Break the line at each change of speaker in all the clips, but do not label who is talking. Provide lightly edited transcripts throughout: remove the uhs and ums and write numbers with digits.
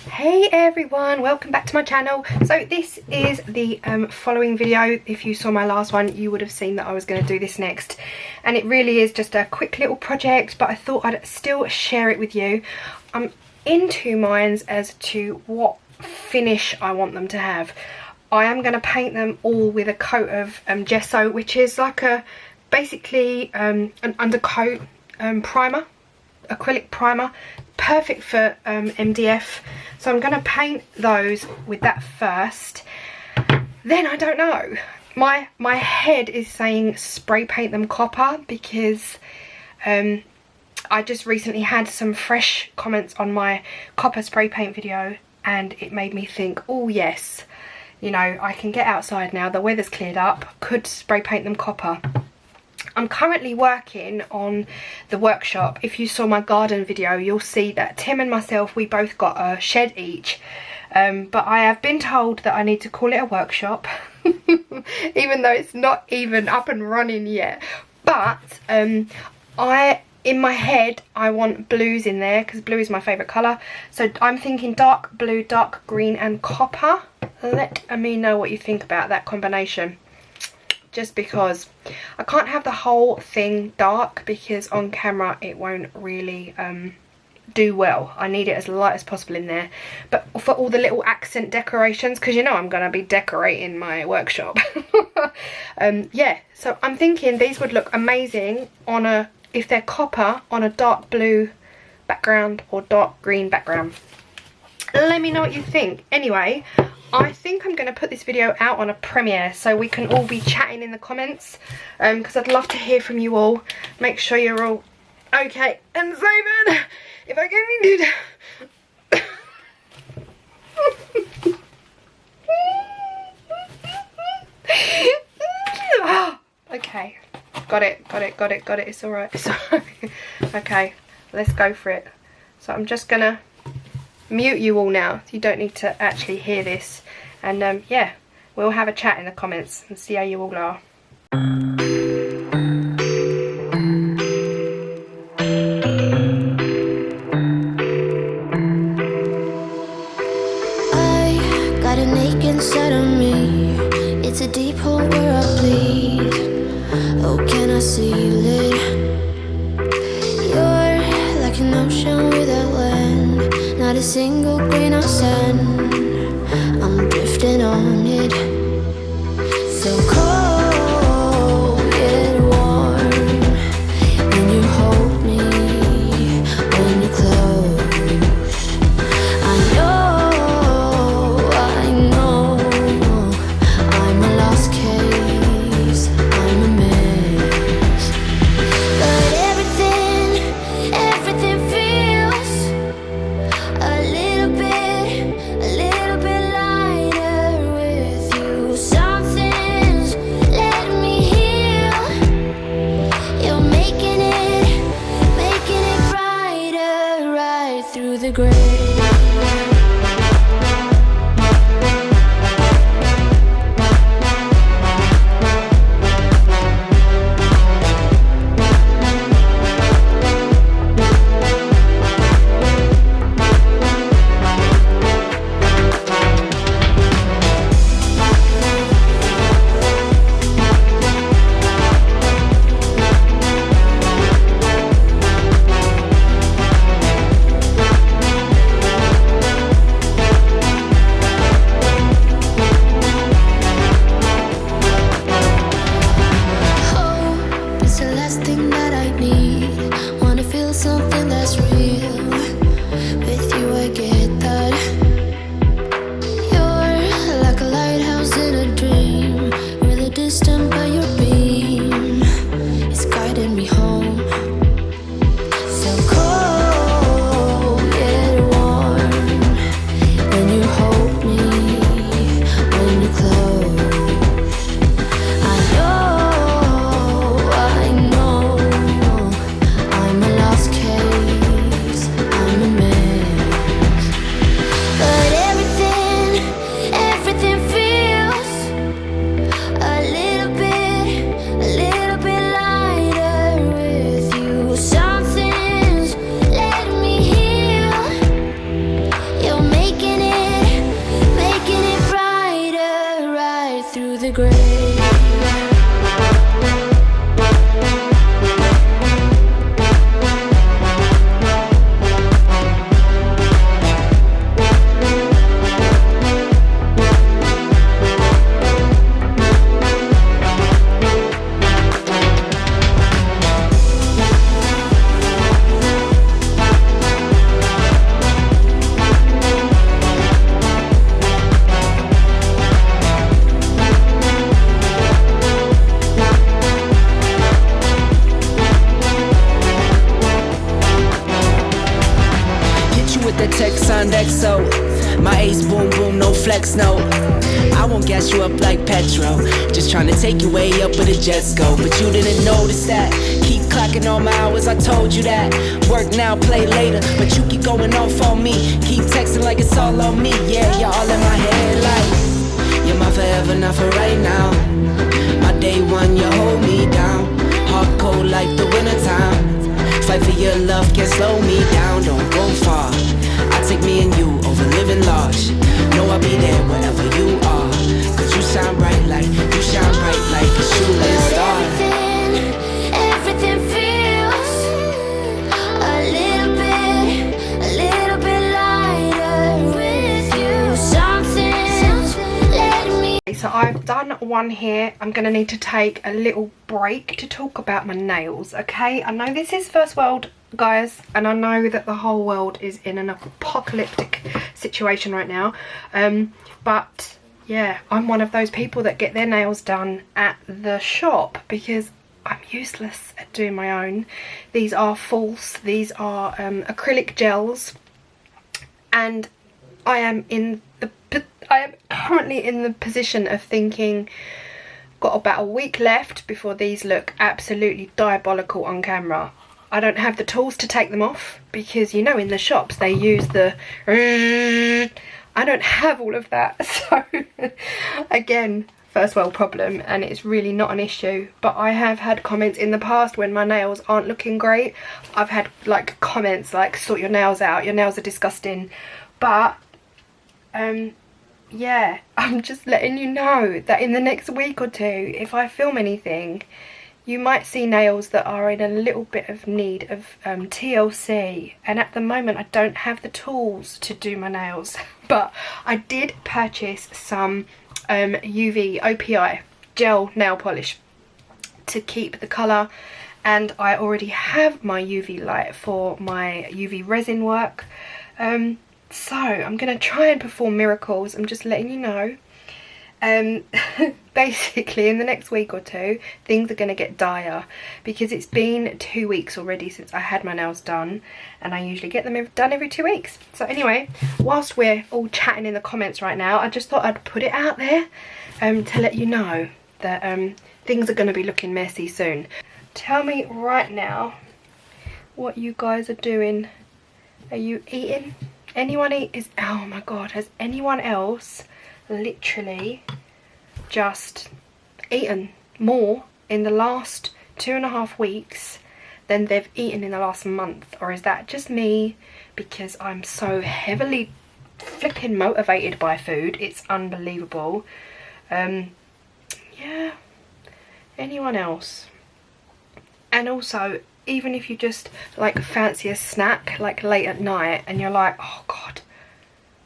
Hey everyone, welcome back to my channel. So this is the following video. If you saw my last one, you would have seen that I was going to do this next, and it really is just a quick little project, but I thought I'd still share it with you. I'm in two minds as to what finish I want them to have. I am going to paint them all with a coat of gesso, which is like a basically an undercoat primer, acrylic primer, perfect for MDF. So I'm going to paint those with that first. Then I don't know, my head is saying spray paint them copper, because I just recently had some fresh comments on my copper spray paint video, and it made me think, oh yes, you know, I can get outside now, the weather's cleared up, could spray paint them copper. I'm currently working on the workshop. If you saw my garden video, you'll see that Tim and myself, we both got a shed each. But I have been told that I need to call it a workshop, even though it's not even up and running yet. But in my head, I want blues in there, because blue is my favourite colour. So I'm thinking dark blue, dark green and copper. Let me know what you think about that combination. Just because I can't have the whole thing dark, because on camera it won't really do well. I need it as light as possible in there, but for all the little accent decorations, because you know I'm going to be decorating my workshop. Yeah, so I'm thinking these would look amazing on a, if they're copper, on a dark blue background or dark green background. Let me know what you think. Anyway, I think I'm going to put this video out on a premiere, so we can all be chatting in the comments, because I'd love to hear from you all. Make sure you're all okay and safe, if I get needed. Okay, got it, it's alright. So, okay, let's go for it. So I'm just going to mute you all now, so you don't need to actually hear this, and yeah, we'll have a chat in the comments and see how you all are.
I got an ache inside of me, it's a deep hole where I bleed. Oh, can I seal it? You're like an ocean without land, not a single grain of sand. I'm drifting on it, so cold yet warm. When you hold me, when you close, I know I'm a lost case, I'm a mess. But everything feels a little bit lighter grave.
The text on XO, my ace boom boom, no flex, no. I won't gas you up like petrol, just trying to take you way up where the jets go. But you didn't notice that. Keep clocking all my hours, I told you that. Work now, play later, but you keep going off on me. Keep texting like it's all on me. Yeah, you're all in my head like you're my forever, not for right now. My day one, you hold me down. Hard cold like the wintertime. Fight for your love, can't slow me down, don't go far. I take me and you over living large. Know I'll be there wherever you are. Cause you shine bright like, you shine bright like a shooting star.
Everything feels a little bit lighter with you. Something's letting me.
So I've done one here. I'm going to need to take a little break to talk about my nails, okay? I know this is first world, guys, and I know that the whole world is in an apocalyptic situation right now, but yeah, I'm one of those people that get their nails done at the shop because I'm useless at doing my own. These are false, these are acrylic gels, and I am currently in the position of thinking, got about a week left before these look absolutely diabolical on camera. I don't have the tools to take them off because, you know, in the shops they use the... I don't have all of that. So again, first world problem, and it's really not an issue. But I have had comments in the past when my nails aren't looking great. I've had like comments like, sort your nails out, your nails are disgusting. But yeah, I'm just letting you know that in the next week or two, if I film anything, you might see nails that are in a little bit of need of TLC, and at the moment I don't have the tools to do my nails. But I did purchase some UV OPI gel nail polish to keep the colour, and I already have my UV light for my UV resin work. So I'm going to try and perform miracles. I'm just letting you know. Basically in the next week or two things are going to get dire because it's been 2 weeks already since I had my nails done, and I usually get them done every 2 weeks. So anyway, whilst we're all chatting in the comments right now, I just thought I'd put it out there to let you know that things are going to be looking messy soon. Tell me right now what you guys are doing. Are you eating? Anyone eat? Oh my god, has anyone else literally just eaten more in the last 2.5 weeks than they've eaten in the last month? Or is that just me because I'm so heavily flipping motivated by food? It's unbelievable. Yeah, anyone else? And also, even if you just like fancy a snack like late at night and you're like, oh god,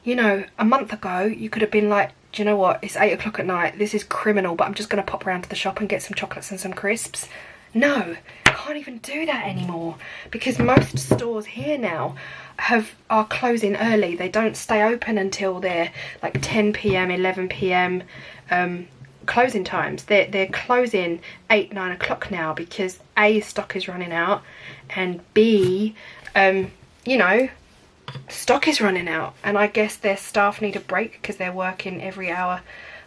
you know, a month ago you could have been like, do you know what, it's 8 o'clock at night, this is criminal, but I'm just going to pop around to the shop and get some chocolates and some crisps. No, I can't even do that anymore because most stores here now are closing early. They don't stay open until they're like 10 p.m, 11 p.m. Closing times. They're closing 8-9 o'clock now because A, stock is running out, and B, you know, stock is running out, and I guess their staff need a break because they're working every hour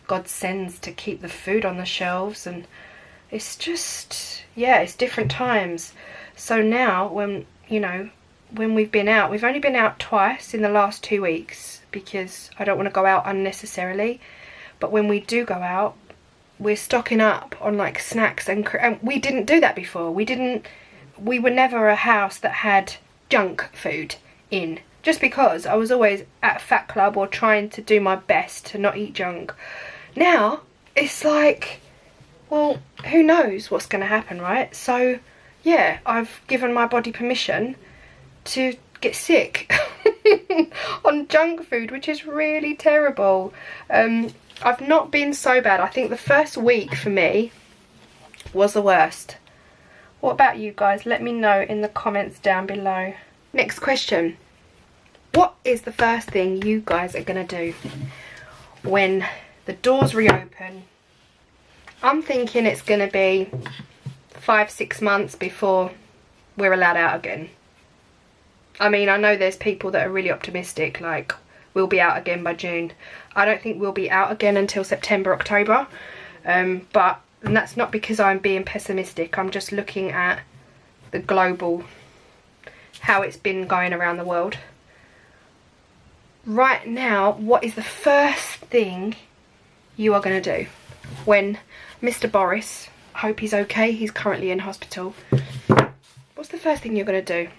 God sends to keep the food on the shelves. And it's just, yeah, it's different times. So now when, you know, when we've been out, we've only been out twice in the last 2 weeks because I don't want to go out unnecessarily, but when we do go out, we're stocking up on like snacks, and we didn't do that before. We were never a house that had junk food in, just because I was always at Fat Club or trying to do my best to not eat junk. Now it's like, well, who knows what's going to happen, right? So yeah, I've given my body permission to get sick on junk food, which is really terrible. I've not been so bad. I think the first week for me was the worst. What about you guys? Let me know in the comments down below. Next question. What is the first thing you guys are going to do when the doors reopen? I'm thinking it's going to be 5-6 months before we're allowed out again. I mean, I know there's people that are really optimistic, like we'll be out again by June. I don't think we'll be out again until September, October. But and that's not because I'm being pessimistic. I'm just looking at the global, how it's been going around the world. Right now, what is the first thing you are going to do when Mr. Boris, I hope he's okay, he's currently in hospital. What's the first thing you're going to do?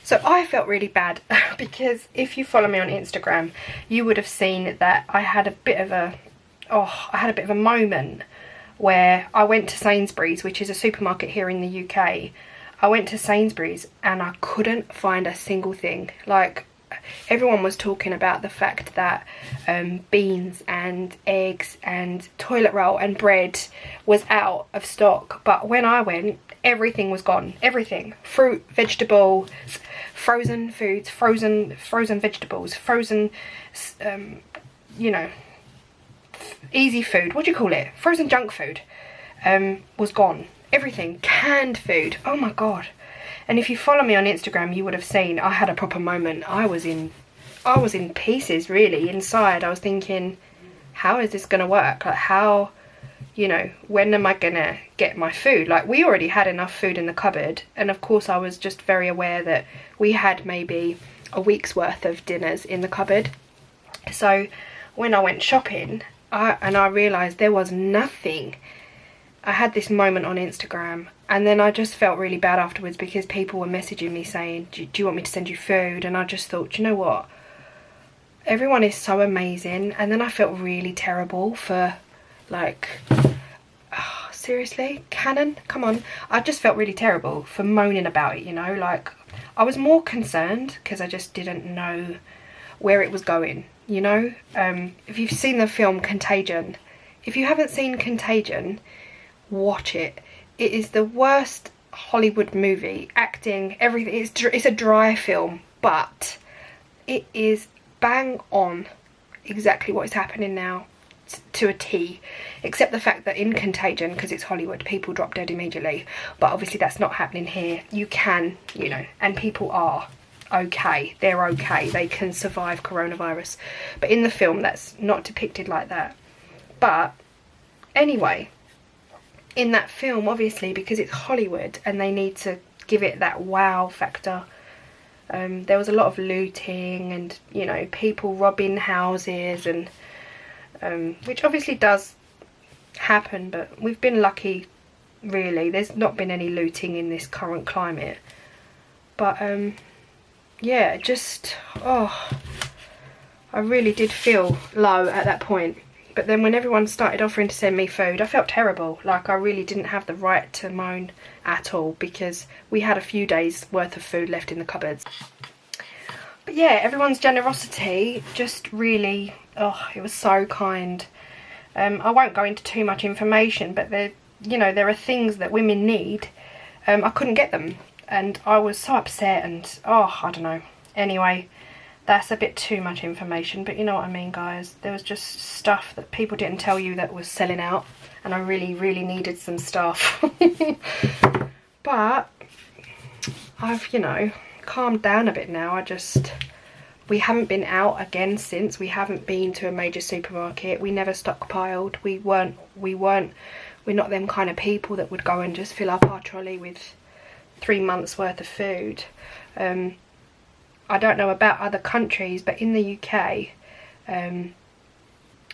So I felt really bad because if you follow me on Instagram, you would have seen that I had a bit of a moment where I went to Sainsbury's, which is a supermarket here in the UK. I went to Sainsbury's and I couldn't find a single thing. Like, everyone was talking about the fact that beans and eggs and toilet roll and bread was out of stock, but when I went, everything was gone. Everything. Fruit, vegetable, frozen foods, frozen vegetables, frozen you know, easy food, what do you call it, frozen junk food, was gone. Everything. Canned food, oh my god. And if you follow me on Instagram, you would have seen I had a proper moment. I was in pieces, really, inside. I was thinking, how is this gonna work? Like, how, you know, when am I gonna get my food? Like, we already had enough food in the cupboard, and of course I was just very aware that we had maybe a week's worth of dinners in the cupboard. So when I went shopping, I realised there was nothing. I had this moment on Instagram, and then I just felt really bad afterwards because people were messaging me saying, do you want me to send you food? And I just thought, do you know what, everyone is so amazing. And then I felt really terrible for, like, oh, seriously, Canon, come on. I just felt really terrible for moaning about it, you know. Like, I was more concerned because I just didn't know where it was going, you know. If you've seen the film Contagion, if you haven't seen Contagion, watch it. It is the worst Hollywood movie. Acting, everything, it's a dry film, but it is bang on exactly what is happening now, to a T, except the fact that in Contagion, because it's Hollywood, people drop dead immediately, but obviously that's not happening here. You can, you know, and people are okay, they're okay, they can survive coronavirus, but in the film that's not depicted like that. But anyway, in that film, obviously, because it's Hollywood and they need to give it that wow factor, There was a lot of looting and, you know, people robbing houses, and which obviously does happen, but we've been lucky, really. There's not been any looting in this current climate. But yeah, just, oh, I really did feel low at that point. But then when everyone started offering to send me food, I felt terrible. Like I really didn't have the right to moan at all, because we had a few days worth of food left in the cupboards. But yeah, everyone's generosity just really, oh, it was so kind. I won't go into too much information, but there, you know, there are things that women need. I couldn't get them, and I was so upset, and oh, I don't know. Anyway, that's a bit too much information, but you know what I mean, guys. There was just stuff that people didn't tell you that was selling out, and I really, really needed some stuff. But I've, you know, calmed down a bit now. We haven't been out again since. We haven't been to a major supermarket. We never stockpiled. We're not them kind of people that would go and just fill up our trolley with 3 months worth of food. I don't know about other countries, but in the UK,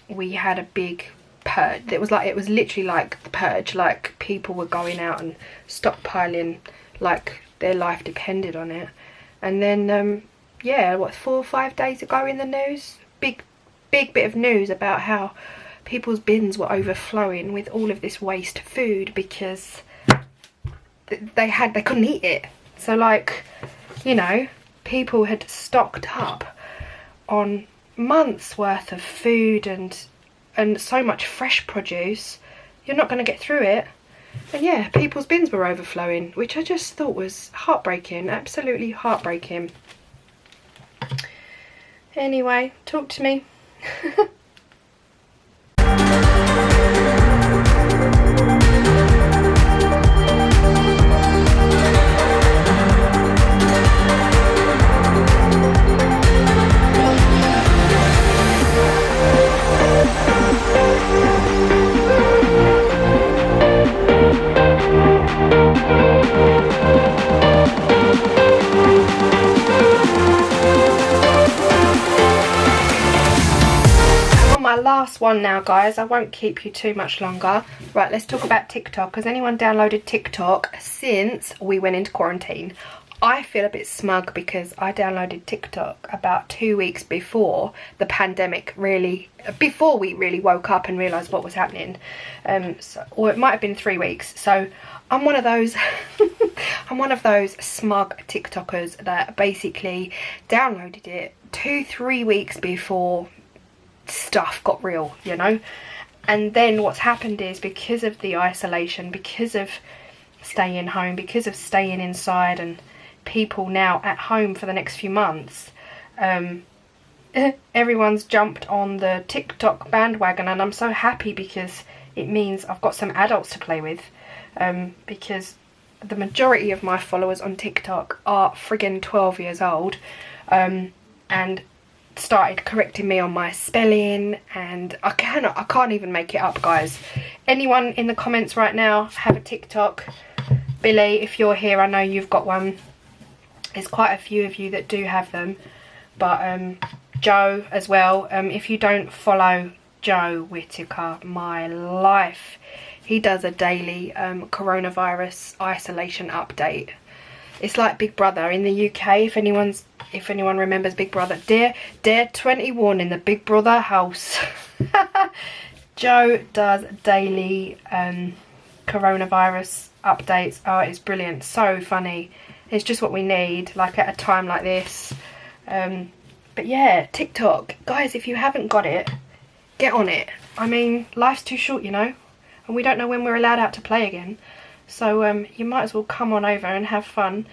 we had a big purge. It was literally like the purge. Like people were going out and stockpiling, like their life depended on it. And then, yeah, what, 4 or 5 days ago in the news, big bit of news about how people's bins were overflowing with all of this waste food because they couldn't eat it. So, like, you know, people had stocked up on months worth of food and so much fresh produce. You're not going to get through it. And yeah, people's bins were overflowing, which I just thought was heartbreaking, absolutely heartbreaking. Anyway, talk to me. Last one now, guys. I won't keep you too much longer. Right, let's talk about TikTok. Has anyone downloaded TikTok since we went into quarantine? I feel a bit smug because I downloaded TikTok about 2 weeks before the pandemic before we really woke up and realised what was happening. Or it might have been 3 weeks. So I'm one of those I'm one of those smug TikTokers that basically downloaded it 2-3 weeks before stuff got real, you know. And then what's happened is, because of the isolation, because of staying home, because of staying inside, and people now at home for the next few months, everyone's jumped on the TikTok bandwagon, and I'm so happy because it means I've got some adults to play with, because the majority of my followers on TikTok are friggin' 12 years old, and started correcting me on my spelling, and I can't even make it up, guys. Anyone in the comments right now have a TikTok? Billy, if you're here, I know you've got one. There's quite a few of you that do have them, but Joe as well. If you don't follow Joe Whittaker, my life, he does a daily coronavirus isolation update. It's like Big Brother in the UK. If anyone remembers Big Brother, Dare 21 in the Big Brother house. Joe does daily coronavirus updates. Oh, it's brilliant, so funny. It's just what we need, like at a time like this. But yeah, TikTok, guys, if you haven't got it, get on it. I mean, life's too short, you know, and we don't know when we're allowed out to play again. So you might as well come on over and have fun.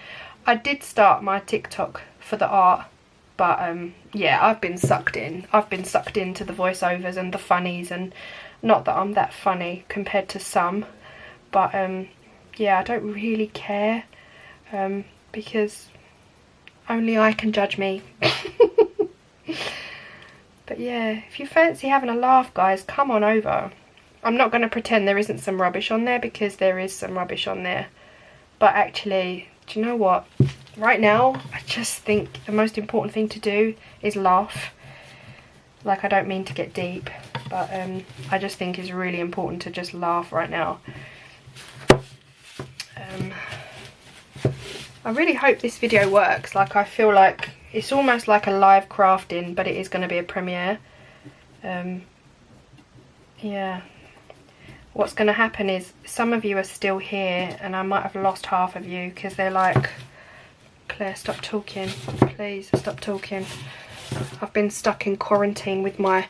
I did start my TikTok for the art, but yeah, I've been sucked in. I've been sucked into the voiceovers and the funnies, and not that I'm that funny compared to some, but yeah, I don't really care, because only I can judge me. But yeah, if you fancy having a laugh, guys, come on over. I'm not going to pretend there isn't some rubbish on there, because there is some rubbish on there. But actually, do you know what? Right now, I just think the most important thing to do is laugh. Like, I don't mean to get deep, but I just think it's really important to just laugh right now. I really hope this video works. Like, I feel like it's almost like a live crafting, but it is going to be a premiere. Yeah. What's going to happen is some of you are still here, and I might have lost half of you because they're like, Claire, stop talking. Please, stop talking. I've been stuck in quarantine with my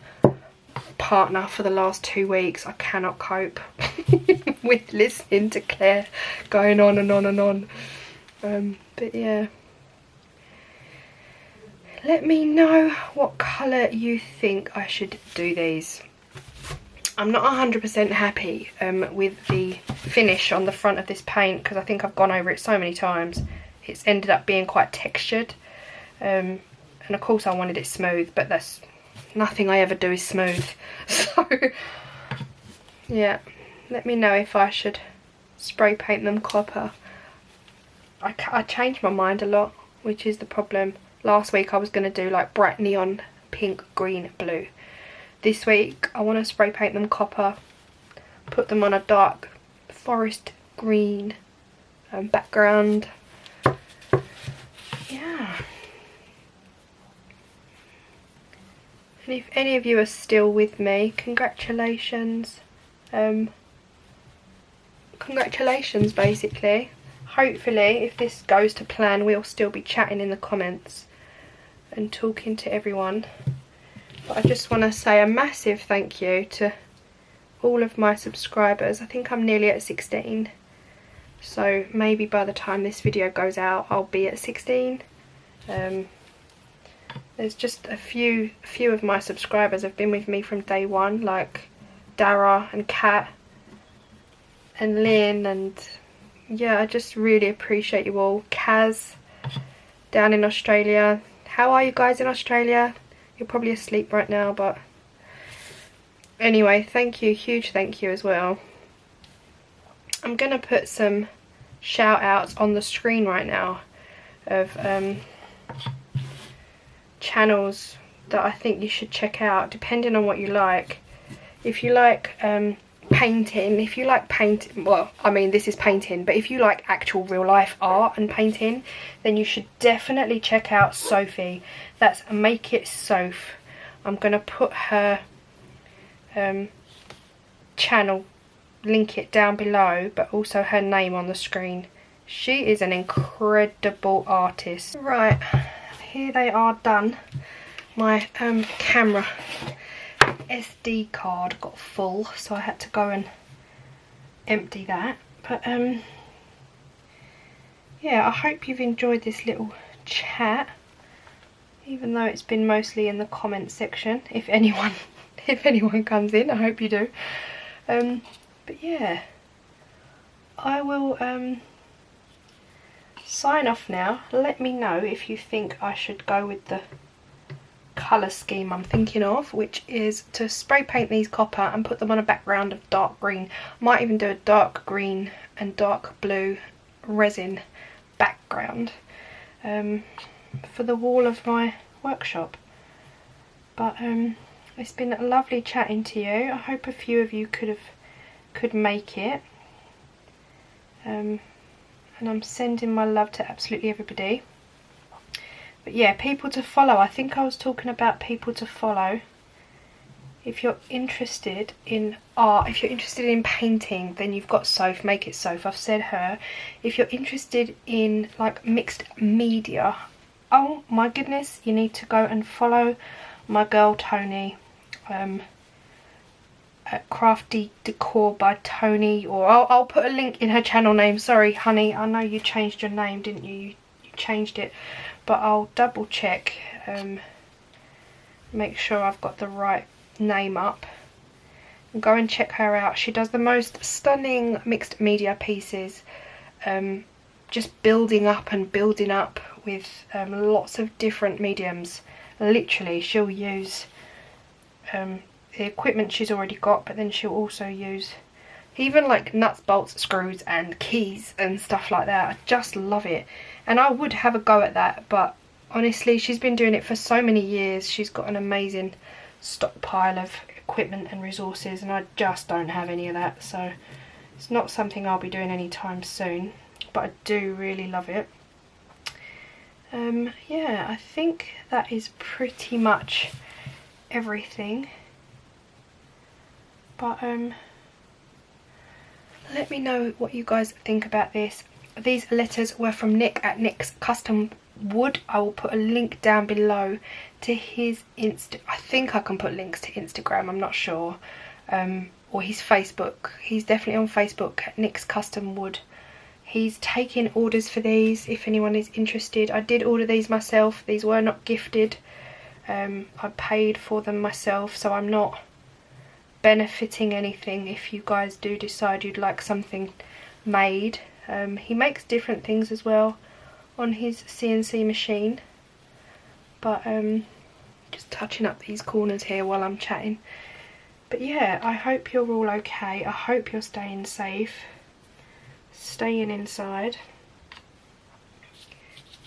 partner for the last 2 weeks. I cannot cope with listening to Claire going on and on and on. But yeah. Let me know what colour you think I should do these. I'm not 100% happy with the finish on the front of this paint because I think I've gone over it so many times. It's ended up being quite textured. And of course I wanted it smooth, but that's nothing I ever do is smooth. So yeah, let me know if I should spray paint them copper. I change my mind a lot, which is the problem. Last week I was going to do like bright neon pink, green, blue. This week I want to spray paint them copper, put them on a dark forest green background. Yeah. And if any of you are still with me, congratulations. Congratulations basically. Hopefully if this goes to plan we'll still be chatting in the comments and talking to everyone. But I just want to say a massive thank you to all of my subscribers. I think I'm nearly at 16. So maybe by the time this video goes out I'll be at 16. There's just a few of my subscribers have been with me from day one, like Dara and Kat and Lynn, and yeah, I just really appreciate you all. Kaz down in Australia. How are you guys in Australia? You're probably asleep right now, but anyway, thank you, huge thank you as well. I'm going to put some shout outs on the screen right now of channels that I think you should check out depending on what you like. If you like painting, if you like painting, well, I mean this is painting, but if you like actual real life art and painting, then you should definitely check out Sophie. That's Make It Soph. I'm going to put her channel, link it down below, but also her name on the screen. She is an incredible artist. Right, here they are done. My camera SD card got full, so I had to go and empty that. But yeah, I hope you've enjoyed this little chat, even though it's been mostly in the comment section. If anyone comes in, I hope you do. But yeah, I will sign off now. Let me know if you think I should go with the colour scheme I'm thinking of, which is to spray paint these copper and put them on a background of dark green. Might even do a dark green and dark blue resin background for the wall of my workshop. But it's been lovely chatting to you. I hope a few of you could make it, and I'm sending my love to absolutely everybody. But yeah, people to follow. I think I was talking about people to follow. If you're interested in art, if you're interested in painting, then you've got Soph, Make It Soph. I've said her. If you're interested in like mixed media, oh my goodness, you need to go and follow my girl Tony. At Crafty Decor by Tony, or I'll put a link in her channel name. Sorry honey, I know you changed your name, didn't you? You changed it, but I'll double check, make sure I've got the right name up, and go and check her out. She does the most stunning mixed media pieces, just building up and building up with lots of different mediums. Literally, she'll use the equipment she's already got, but then she'll also use even like nuts, bolts, screws and keys and stuff like that. I just love it, and I would have a go at that, but honestly she's been doing it for so many years. She's got an amazing stockpile of equipment and resources, and I just don't have any of that, so it's not something I'll be doing anytime soon, but I do really love it. Yeah, I think that is pretty much everything, but let me know what you guys think about this. These letters were from Nick at Nick's Custom Wood. I will put a link down below to his I think I can put links to Instagram, I'm not sure, or his Facebook. He's definitely on Facebook at Nick's Custom Wood. He's taking orders for these if anyone is interested. I did order these myself. These were not gifted. I paid for them myself, so I'm not benefiting anything if you guys do decide you'd like something made. He makes different things as well on his CNC machine, but just touching up these corners here while I'm chatting. But yeah, I hope you're all okay. I hope you're staying safe, staying inside,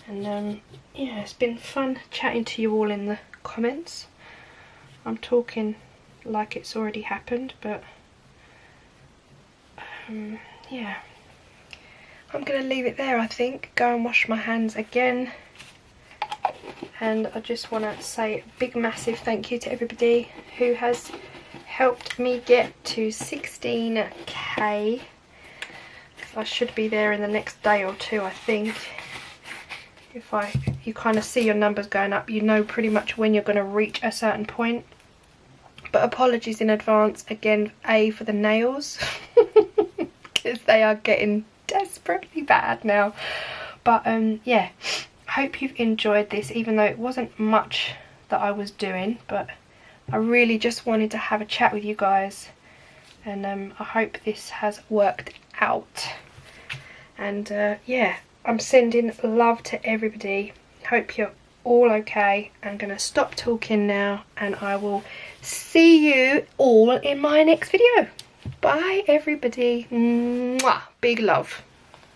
and yeah, it's been fun chatting to you all in the comments. I'm talking like it's already happened, but yeah, I'm gonna leave it there. I think go and wash my hands again, and I just want to say a big massive thank you to everybody who has helped me get to 16k. I should be there in the next day or two, I think. If you kind of see your numbers going up, you know pretty much when you're going to reach a certain point. But apologies in advance again, for the nails, because they are getting desperately bad now. But yeah, hope you've enjoyed this, even though it wasn't much that I was doing, but I really just wanted to have a chat with you guys, and I hope this has worked out. And yeah, I'm sending love to everybody. Hope you're all okay. I'm gonna stop talking now, and I will see you all in my next video. Bye everybody. Mwah. Big love.